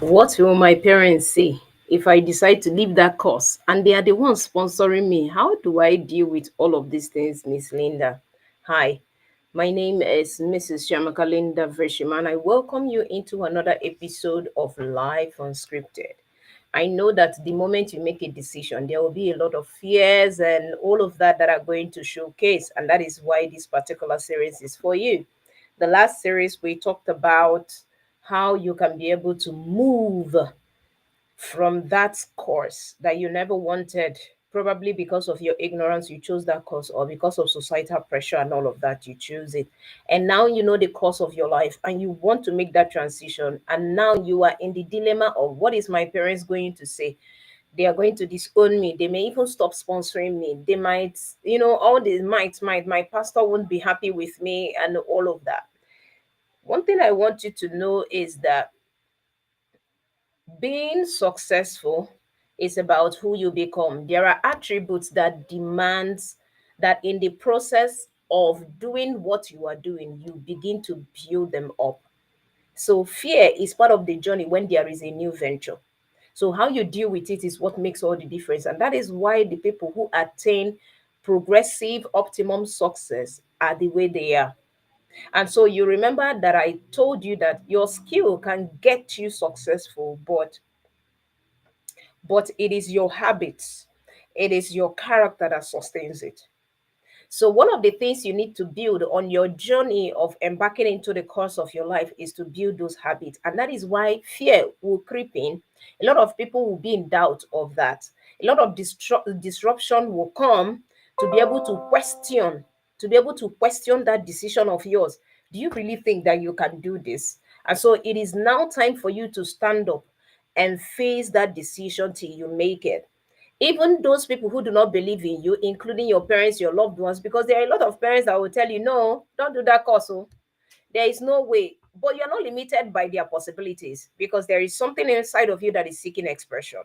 What will my parents say if I decide to leave that course and they are the ones sponsoring me? How do I deal with all of these things, Miss Linda? Hi, my name is Mrs. 𝗟𝗏𝗦𝗃𝗧𝗏, and I welcome you into another episode of Life Unscripted. I know that the moment you make a decision, there will be a lot of fears and all of that are going to showcase, and that is why this particular series is for you. The last series we talked about how you can be able to move from that course that you never wanted, probably because of your ignorance, you chose that course, or because of societal pressure and all of that, you choose it. And now you know the course of your life and you want to make that transition. And now you are in the dilemma of what is my parents going to say? They are going to disown me. They may even stop sponsoring me. They might, all this might, my pastor won't be happy with me and all of that. One thing I want you to know is that being successful is about who you become. There are attributes that demands that in the process of doing what you are doing, you begin to build them up. So fear is part of the journey when there is a new venture. So how you deal with it is what makes all the difference. And that is why the people who attain progressive optimum success are the way they are. And so you remember that I told you that your skill can get you successful, but it is your habits, it is your character that sustains it. So, one of the things you need to build on your journey of embarking into the course of your life is to build those habits. And that is why fear will creep in. A lot of people will be in doubt of that. A lot of disruption will come to be able to question that decision of yours. Do you really think that you can do this? And so it is now time for you to stand up and face that decision till you make it. Even those people who do not believe in you, including your parents, your loved ones, because there are a lot of parents that will tell you, no, don't do that course. Oh. There is no way. But you're not limited by their possibilities because there is something inside of you that is seeking expression.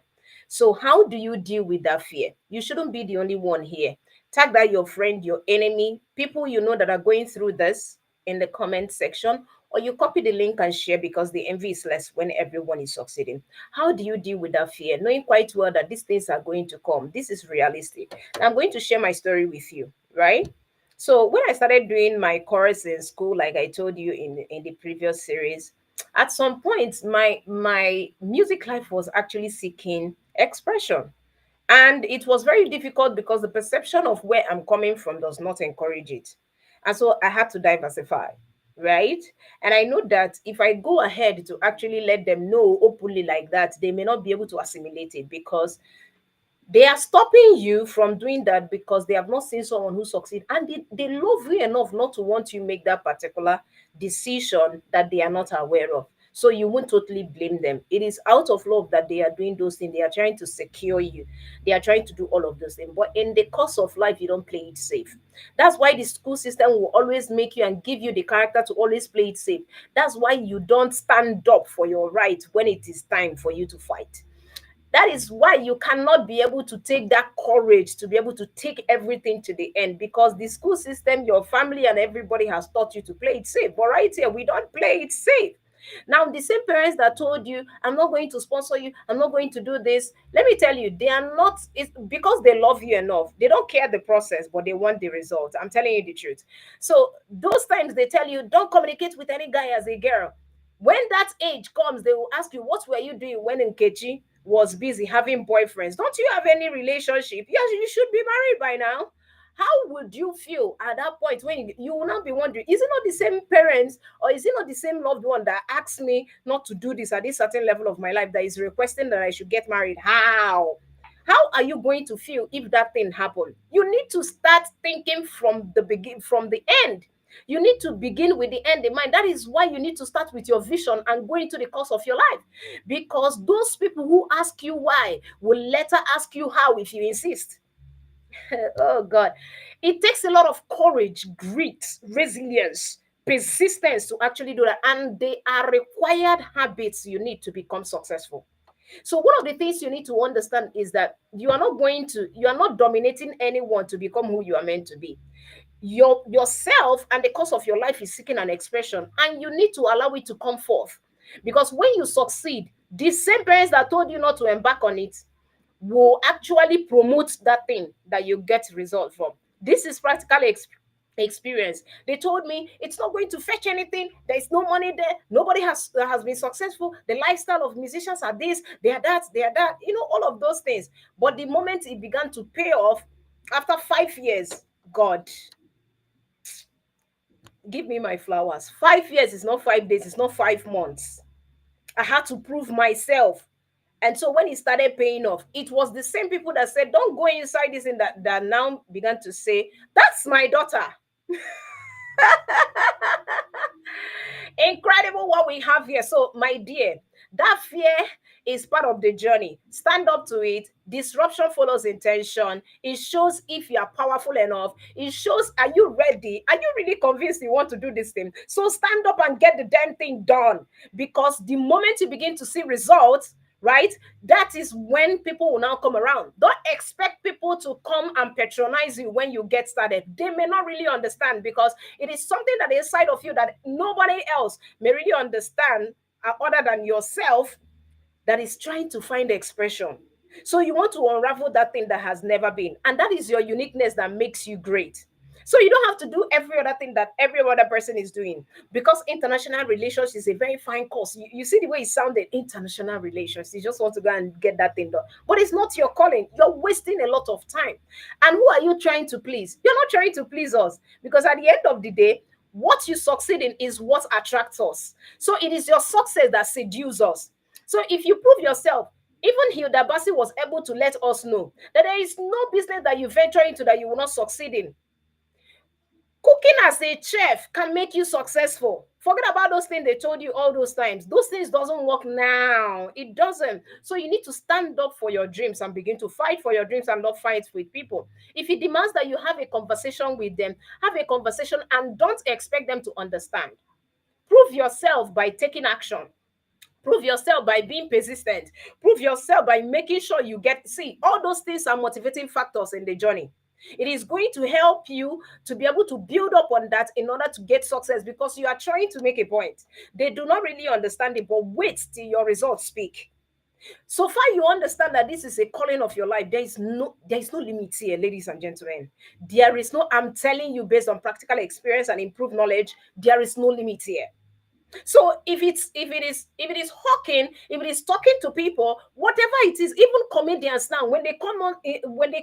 So, how do you deal with that fear? You shouldn't be the only one here. Tag that your friend, your enemy, people you know that are going through this in the comment section, or you copy the link and share because the envy is less when everyone is succeeding. How do you deal with that fear? Knowing quite well that these things are going to come. This is realistic. I'm going to share my story with you, right? So when I started doing my course in school, like I told you in the previous series, at some point my music life was actually seeking expression. And it was very difficult because the perception of where I'm coming from does not encourage it. And so I had to diversify, right? And I know that if I go ahead to actually let them know openly like that, they may not be able to assimilate it because they are stopping you from doing that because they have not seen someone who succeed, and they love you enough not to want you make that particular decision that they are not aware of. So you won't totally blame them. It is out of love that they are doing those things. They are trying to secure you. They are trying to do all of those things. But in the course of life, you don't play it safe. That's why the school system will always make you and give you the character to always play it safe. That's why you don't stand up for your right when it is time for you to fight. That is why you cannot be able to take that courage to be able to take everything to the end, because the school system, your family, and everybody has taught you to play it safe. But right here, we don't play it safe. Now, the same parents that told you, I'm not going to sponsor you, I'm not going to do this, let me tell you, they are not, it's because they love you enough. They don't care the process, but they want the result. I'm telling you the truth. So, those times they tell you, don't communicate with any guy as a girl. When that age comes, they will ask you, what were you doing when Nkechi was busy having boyfriends? Don't you have any relationship? Yes, you should be married by now. How would you feel at that point when you will not be wondering, is it not the same parents or is it not the same loved one that asked me not to do this at this certain level of my life that is requesting that I should get married? How are you going to feel if that thing happened? You need to start thinking from the begin, from the end. You need to begin with the end in mind. That is why you need to start with your vision and go into the course of your life. Because those people who ask you why will later ask you how if you insist. Oh God. It takes a lot of courage, grit, resilience, persistence to actually do that. And they are required habits you need to become successful. So one of the things you need to understand is that you are not dominating anyone to become who you are meant to be. Yourself and the course of your life is seeking an expression, and you need to allow it to come forth. Because when you succeed, The same parents that told you not to embark on it will actually promote that thing that you get result from. This is practical experience. They told me it's not going to fetch anything. There is no money there. Nobody has been successful. The lifestyle of musicians are this, they are that, they are that. You know, all of those things. But the moment it began to pay off, after 5 years, God, give me my flowers. 5 years is not 5 days. It's not 5 months. I had to prove myself. And so when it started paying off, it was the same people that said, don't go inside this, and that now began to say, that's my daughter. Incredible what we have here. So, my dear, that fear is part of the journey. Stand up to it. Disruption follows intention. It shows if you are powerful enough. It shows, are you ready? Are you really convinced you want to do this thing? So stand up and get the damn thing done. Because the moment you begin to see results, right, that is when people will now come around. Don't expect people to come and patronize you when you get started. They may not really understand, because it is something that is inside of you that nobody else may really understand other than yourself, that is trying to find expression. So you want to unravel that thing that has never been, and that is your uniqueness that makes you great. So you don't have to do every other thing that every other person is doing, because international relations is a very fine course. You see the way it sounded, international relations. You just want to go and get that thing done. But it's not your calling. You're wasting a lot of time. And who are you trying to please? You're not trying to please us, because at the end of the day, what you succeed in is what attracts us. So it is your success that seduces us. So if you prove yourself, even 𝗕𝗲𝗰𝗧𝗘𝗗 was able to let us know that there is no business that you venture into that you will not succeed in. Cooking as a chef can make you successful. Forget about those things they told you all those times. Those things doesn't work now. It doesn't. So you need to stand up for your dreams and begin to fight for your dreams, and not fight with people. If it demands that you have a conversation with them, have a conversation, and don't expect them to understand. Prove yourself by taking action. Prove yourself by being persistent. Prove yourself by making sure you get, see, all those things are motivating factors in the journey. It is going to help you to be able to build up on that in order to get success, because you are trying to make a point. They do not really understand it, but wait till your results speak. So far you understand that this is a calling of your life. There is no limit here, ladies and gentlemen. There is no, I'm telling you, based on practical experience and improved knowledge, there is no limit here. So if it is hawking, if it is talking to people, whatever it is, even comedians now, when they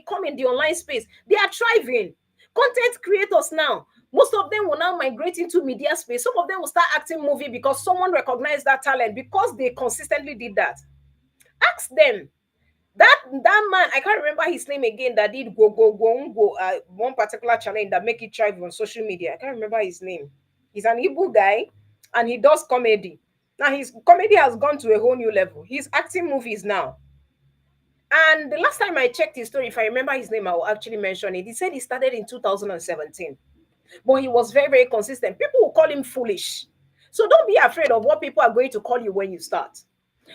come in the online space, they are thriving. Content creators now, most of them will now migrate into media space. Some of them will start acting movie because someone recognized that talent, because they consistently did that. Ask them. That man, I can't remember his name again, that did one particular challenge that make it thrive on social media. I can't remember his name. He's an Igbo guy, and he does comedy. Now his comedy has gone to a whole new level. He's acting movies now. And the last time I checked his story, if I remember his name, I will actually mention it. He said he started in 2017. But he was very, very consistent. People will call him foolish. So don't be afraid of what people are going to call you when you start.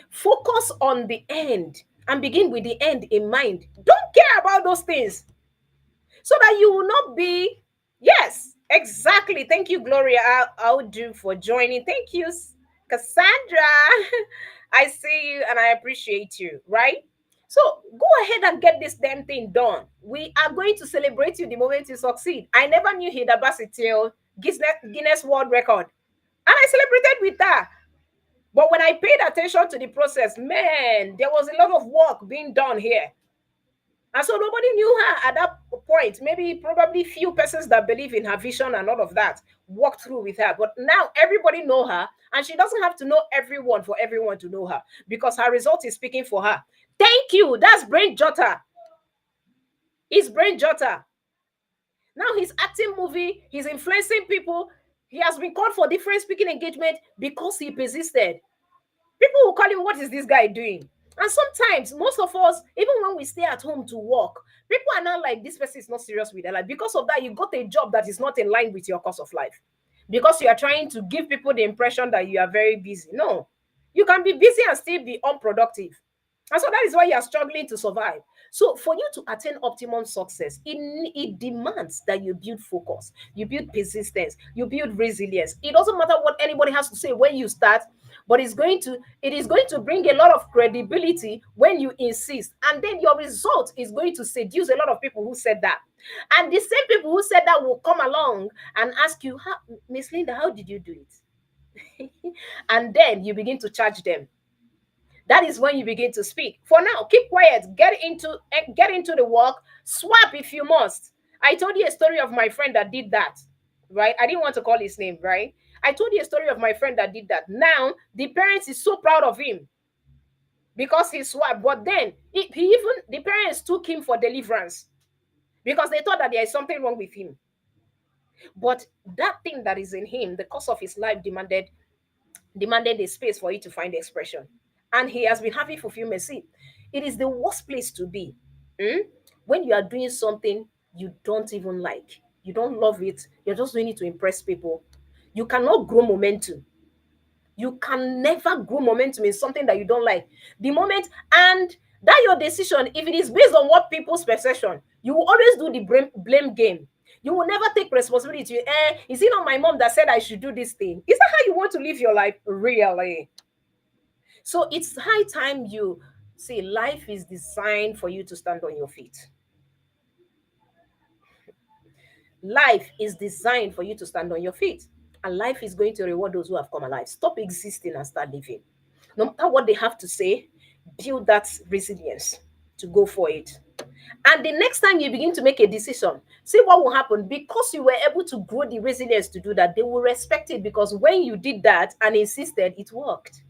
Focus on the end and begin with the end in mind. Don't care about those things, so that you will not be, yes, exactly. Thank you, Gloria. I'll do for joining. Thank you, Cassandra. I see you and I appreciate you, right? So go ahead and get this damn thing done. We are going to celebrate you the moment you succeed. I never knew 𝗕𝗲𝗰𝗧𝗘𝗗 till Guinness World Record, and I celebrated with her. But when I paid attention to the process, man, there was a lot of work being done here. And so nobody knew her at that point. Maybe probably few persons that believe in her vision and all of that walked through with her. But now everybody know her, and she doesn't have to know everyone for everyone to know her, because her result is speaking for her. Thank you. That's Brain Jotter. It's Brain Jotter. Now he's acting movie. He's influencing people. He has been called for different speaking engagement because he persisted. People will call him, what is this guy doing? And sometimes, most of us, even when we stay at home to work, people are not like, this person is not serious with their life. Because of that, you got a job that is not in line with your course of life. Because you are trying to give people the impression that you are very busy. No, you can be busy and still be unproductive. And so that is why you are struggling to survive. So for you to attain optimum success, it demands that you build focus, you build persistence, you build resilience. It doesn't matter what anybody has to say when you start. but it is going to bring a lot of credibility when you insist, and then your result is going to seduce a lot of people who said that. And the same people who said that will come along and ask you, Miss Linda, how did you do it? And then you begin to charge them. That is when you begin to speak. For now, keep quiet, get into the work, swap if you must. I told you a story of my friend that did that, right? I didn't want to call his name, right? I told you a story of my friend that did that. Now the parents is so proud of him because he swapped. But then the parents took him for deliverance because they thought that there is something wrong with him. But that thing that is in him, the course of his life demanded a space for it to find expression. And he has been having fulfillment. See, it is the worst place to be. When you are doing something you don't even like, you don't love it, you're just doing it to impress people. You cannot grow momentum. You can never grow momentum in something that you don't like. The moment, and that your decision, if it is based on what people's perception, you will always do the blame game. You will never take responsibility. Is it not my mom that said I should do this thing? Is that how you want to live your life? Really? So it's high time you see life is designed for you to stand on your feet. Life is designed for you to stand on your feet. And life is going to reward those who have come alive. Stop existing and start living. No matter what they have to say, build that resilience to go for it. And the next time you begin to make a decision, see what will happen. Because you were able to grow the resilience to do that, they will respect it, because when you did that and insisted, it worked.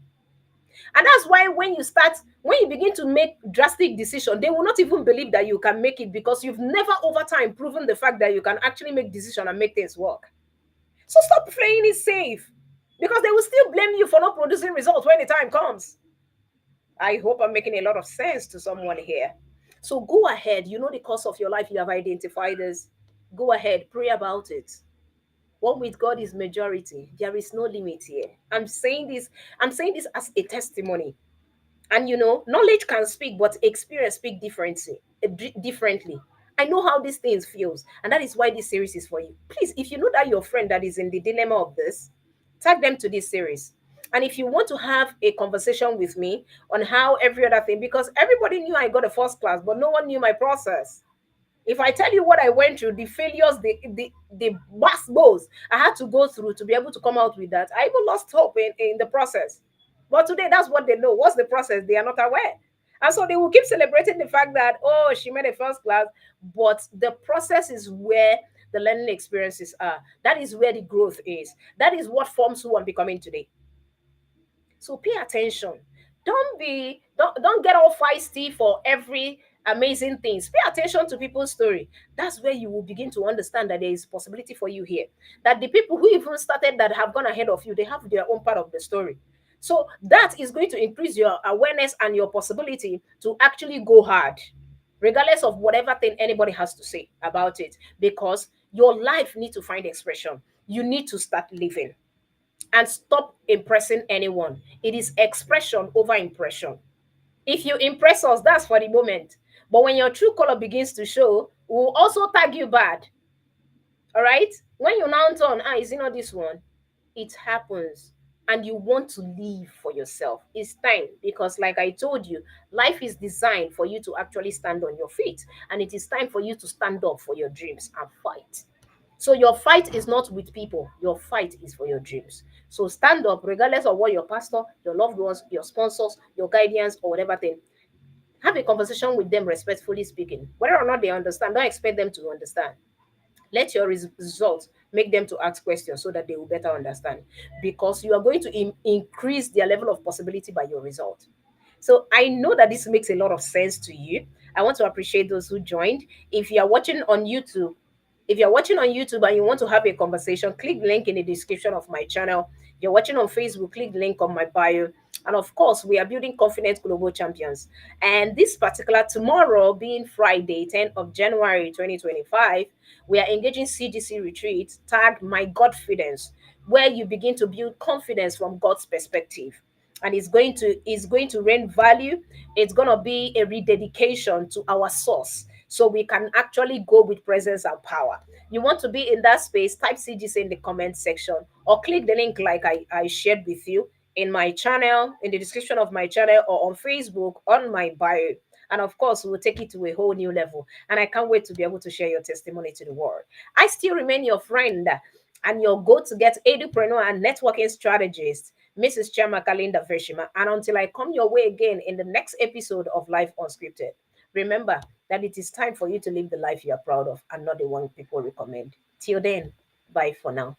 And that's why when you begin to make drastic decisions, they will not even believe that you can make it, because you've never over time proven the fact that you can actually make decisions and make things work. So stop playing it safe, because they will still blame you for not producing results when the time comes. I hope I'm making a lot of sense to someone here. So go ahead. You know the course of your life. You have identified this. Go ahead. Pray about it. One with God is majority. There is no limit here. I'm saying this as a testimony. And knowledge can speak, but experience speak differently. I know how these things feels, and that is why this series is for you. Please, if you know that your friend that is in the dilemma of this, tag them to this series. And if you want to have a conversation with me on how every other thing, because everybody knew I got a first class, but no one knew my process. If I tell you what I went through, the failures, the battles I had to go through to be able to come out with that, I even lost hope in the process. But today, that's what they know. What's the process? They are not aware. And so they will keep celebrating the fact that, oh, she made a first class. But the process is where the learning experiences are. That is where the growth is. That is what forms who I'm becoming today. So pay attention. Don't get all feisty for every amazing things. Pay attention to people's story. That's where you will begin to understand that there is possibility for you here. That the people who even started that have gone ahead of you, they have their own part of the story. So that is going to increase your awareness and your possibility to actually go hard, regardless of whatever thing anybody has to say about it, because your life needs to find expression. You need to start living and stop impressing anyone. It is expression over impression. If you impress us, that's for the moment. But when your true color begins to show, we'll also tag you bad. All right? When you now turn, is it not this one? It happens. And you want to live for yourself. It's time, because like I told you, life is designed for you to actually stand on your feet. And it is time for you to stand up for your dreams and fight. So your fight is not with people. Your fight is for your dreams. So stand up, regardless of what your pastor, your loved ones, your sponsors, your guardians, or whatever thing. Have a conversation with them, respectfully speaking. Whether or not they understand, don't expect them to understand. Let your results make them to ask questions so that they will better understand. Because you are going to increase their level of possibility by your result. So I know that this makes a lot of sense to you. I want to appreciate those who joined. If you are watching on YouTube, and you want to have a conversation, click the link in the description of my channel. If you're watching on Facebook, click the link on my bio. And of course, we are building confident global champions. And this particular tomorrow, being Friday, 10th of January 2025, we are engaging CGC retreat tagged My Godfidence, where you begin to build confidence from God's perspective. And it's going to rain value. It's going to be a rededication to our source, so we can actually go with presence and power. You want to be in that space, type CGC in the comment section, or click the link like I shared with you in my channel, in the description of my channel, or on Facebook, on my bio. And of course, we'll take it to a whole new level. And I can't wait to be able to share your testimony to the world. I still remain your friend and your go-to-get edupreneur and networking strategist, Mrs. 𝗟𝗏𝗃𝗀𝗃𝗀. And until I come your way again in the next episode of Life Unscripted, remember that it is time for you to live the life you are proud of and not the one people recommend. Till then, bye for now.